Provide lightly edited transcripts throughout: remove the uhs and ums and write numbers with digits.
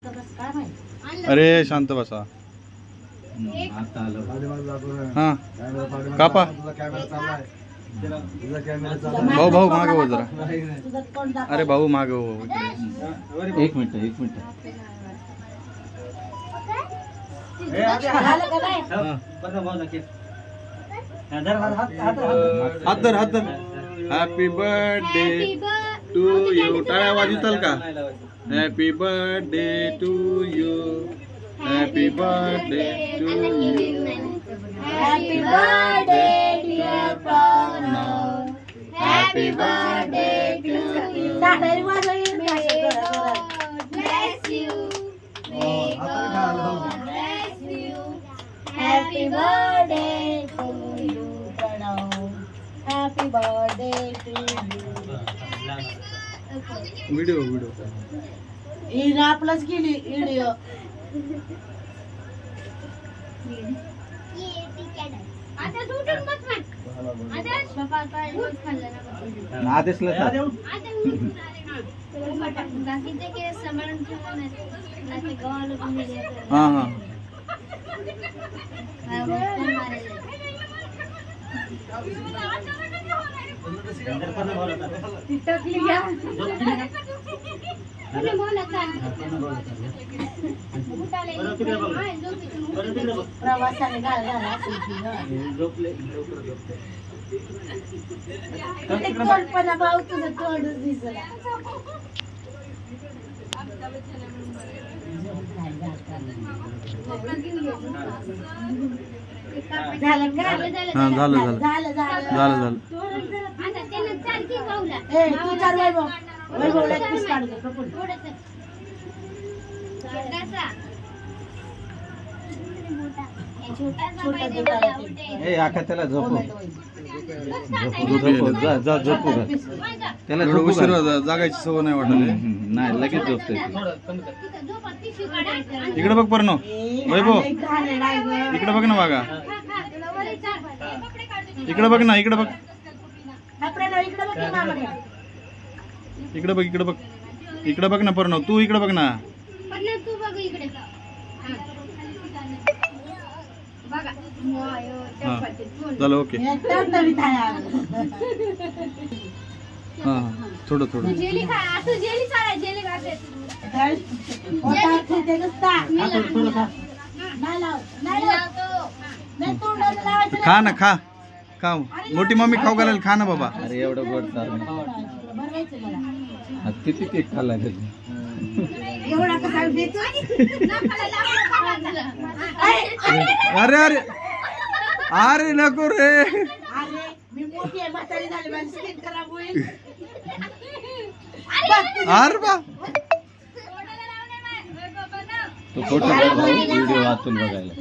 अरे शांत बसा. हाँ कापा भाऊ भाऊ मागे हो जरा. अरे भाऊ मागे हो. एक मिनिट हात धर हॅपी बर्थडे टू यू. टाळ्या वाजवताल का? Happy birthday to you. Happy birthday to you. Happy birthday dear Pranav. Happy birthday to you. May God bless you. May God bless you. Happy birthday to you Pranav. Happy birthday to you. Video in आपलाच केली video. आता झूठून मत म्हण. आता पप्पा काय रोज खाल्लं ना. आदेशला बाकीचे केस सांभाळून ठेवा नाही. नाही गावाला तुम्ही हां हां टकली घ्या. प्रवासाने घालणार कल्पना भाऊ तुझं तोंडच दिसला. झालं का? हां झालं झालं तू चार वैभवला एक पीस काढ दे. ए आका त्याला झोपू त्याला उशीर जागायची सवय नाही वाटत. नाही लगेच झोपते. इकडे बघ पर्णव. वैभव इकडे बघ ना वागा. इकडे बघ ना. इकडे बघ ना पर्णव. तू इकडे बघ ना. झालं ओके. हां थोडं खा ना. खा मोठी मम्मी खाऊ घालेल. खा ना बाबा. अरे एवढं गोड चाल किती केक खाल्ला अरे अरे अरे नको रे. अरे बा तो फोटो व्हिडिओ वाचून बघायला.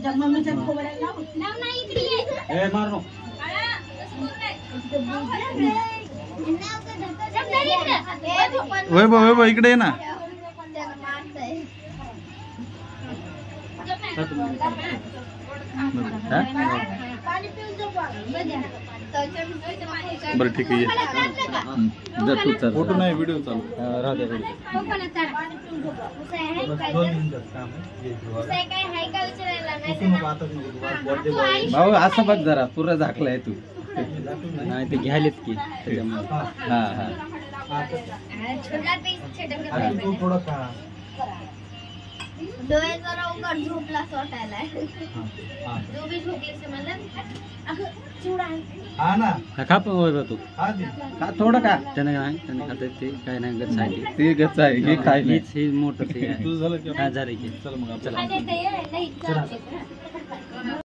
वैभव इकडे ये ना. बरं ठीक आहे. फोटो नाही व्हिडिओ चालू. भाऊ असं बघ जरा पुरा झाकलाय तू. नाही ते घ्यायलेत की त्याच्यामुळे. हा हा डोळे जरा उघड झोपला वाटायला. जो भी झोपले मला हा ना. खा पण तू खा थोडं का. त्याने खात ते काय नाही गच आहे. ते गच आहे. हे काय हे मोठं ते. तुझं झालं की झालं की. चल मग खाण्यात